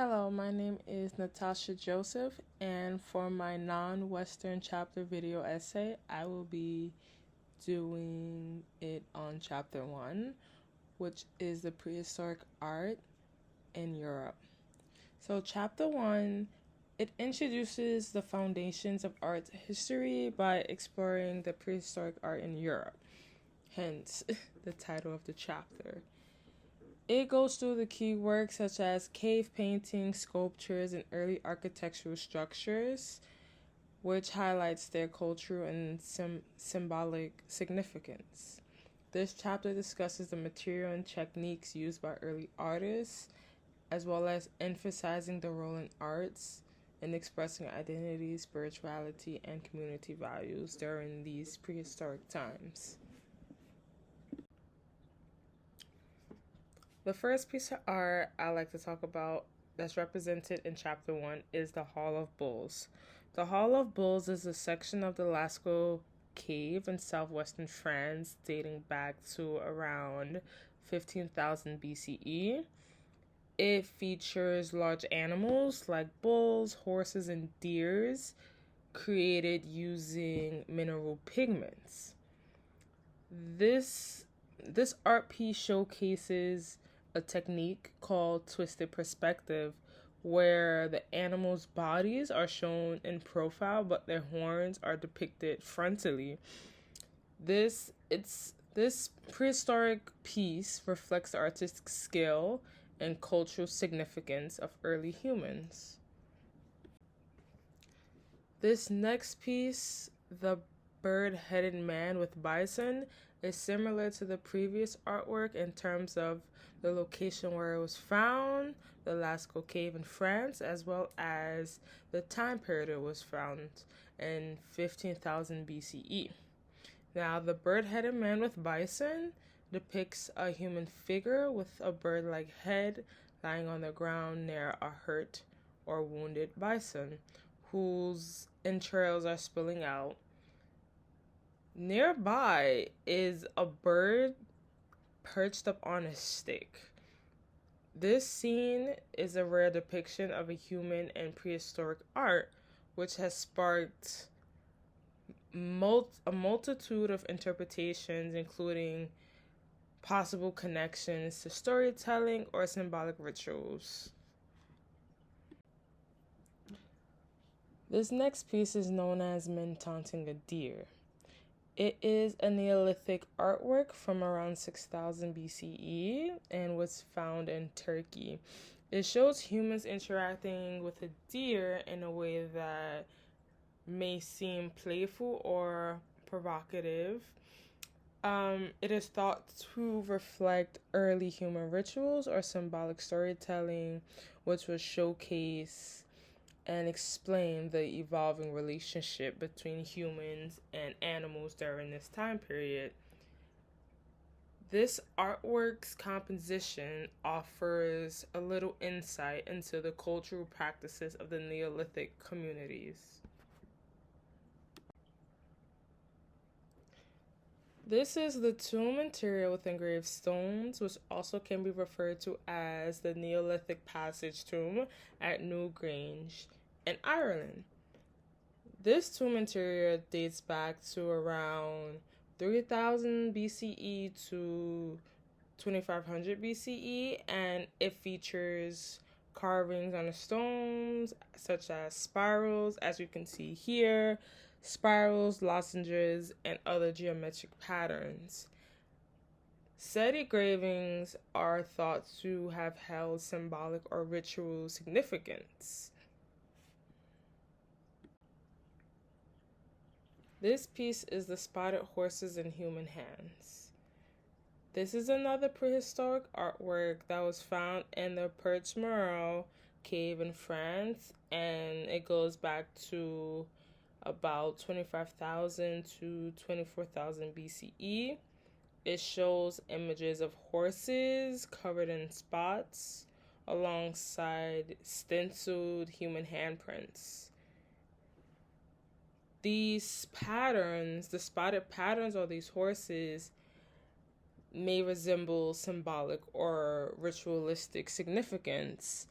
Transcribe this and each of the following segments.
Hello, my name is Natasha Joseph, and for my non-Western chapter video essay, I will be doing it on chapter 1, which is the prehistoric art in Europe. So chapter 1, it introduces the foundations of art history by exploring the prehistoric art in Europe, hence the title of the chapter. It goes through the key works such as cave paintings, sculptures, and early architectural structures, which highlights their cultural and symbolic significance. This chapter discusses the material and techniques used by early artists, as well as emphasizing the role in arts in expressing identity, spirituality, and community values during these prehistoric times. The first piece of art I like to talk about that's represented in chapter 1 is the Hall of Bulls. The Hall of Bulls is a section of the Lascaux cave in southwestern France dating back to around 15,000 BCE. It features large animals like bulls, horses, and deers created using mineral pigments. This art piece showcases a technique called twisted perspective, where the animals' bodies are shown in profile but their horns are depicted frontally. This prehistoric piece reflects the artistic skill and cultural significance of early humans. This next piece, the bird-headed man with bison, is similar to the previous artwork in terms of the location where it was found, the Lascaux cave in France, as well as the time period it was found in 15,000 BCE. Now, the bird-headed man with bison depicts a human figure with a bird-like head lying on the ground near a hurt or wounded bison, whose entrails are spilling out. Nearby is a bird perched up on a stick. This scene is a rare depiction of a human in prehistoric art, which has sparked a multitude of interpretations, including possible connections to storytelling or symbolic rituals. This next piece is known as Men Taunting a Deer. It is a Neolithic artwork from around 6000 BCE and was found in Turkey. It shows humans interacting with a deer in a way that may seem playful or provocative. It is thought to reflect early human rituals or symbolic storytelling, which was showcase and explain the evolving relationship between humans and animals during this time period. This artwork's composition offers a little insight into the cultural practices of the Neolithic communities. This is the tomb material with engraved stones, which also can be referred to as the Neolithic Passage tomb at Newgrange in Ireland. This tomb interior dates back to around 3000 BCE to 2500 BCE, and it features carvings on the stones such as spirals, as you can see here, spirals, lozenges, and other geometric patterns. Said engravings are thought to have held symbolic or ritual significance. This piece is the spotted horses in human hands. This is another prehistoric artwork that was found in the Perche cave in France, and it goes back to about 25,000 to 24,000 BCE. It shows images of horses covered in spots alongside stenciled human handprints. These patterns, the spotted patterns of these horses, may resemble symbolic or ritualistic significance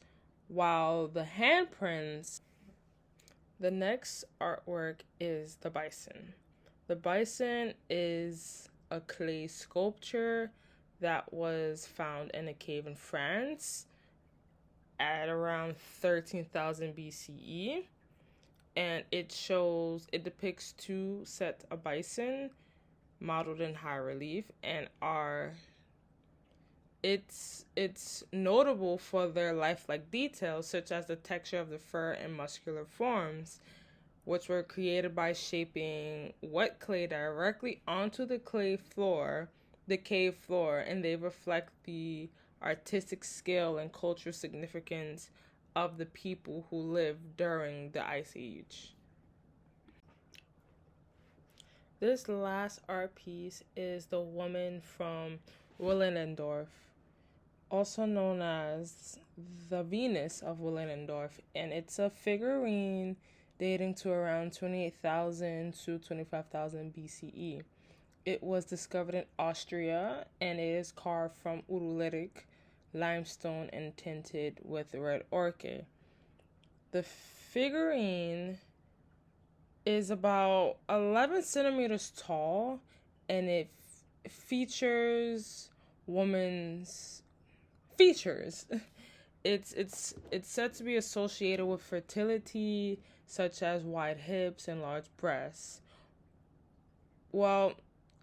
while the handprints, the next artwork is the bison. The bison is a clay sculpture that was found in a cave in France at around 13,000 BCE. And it depicts two sets of bison modeled in high relief, and it's notable for their lifelike details, such as the texture of the fur and muscular forms, which were created by shaping wet clay directly onto the cave floor, and they reflect the artistic scale and cultural significance of the people who lived during the Ice Age. This last art piece is the woman from Willendorf, also known as the Venus of Willendorf, and it's a figurine dating to around 28,000 to 25,000 BCE. It was discovered in Austria and it is carved from Uralitic limestone and tinted with red ochre. The figurine is about 11 centimeters tall, and it features woman's features. It's said to be associated with fertility, such as wide hips and large breasts. Well,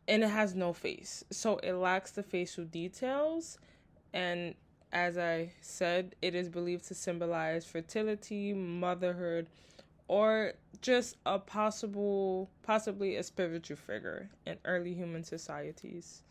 and it has no face, so it lacks the facial details. And as I said, it is believed to symbolize fertility, motherhood, or just possibly a spiritual figure in early human societies.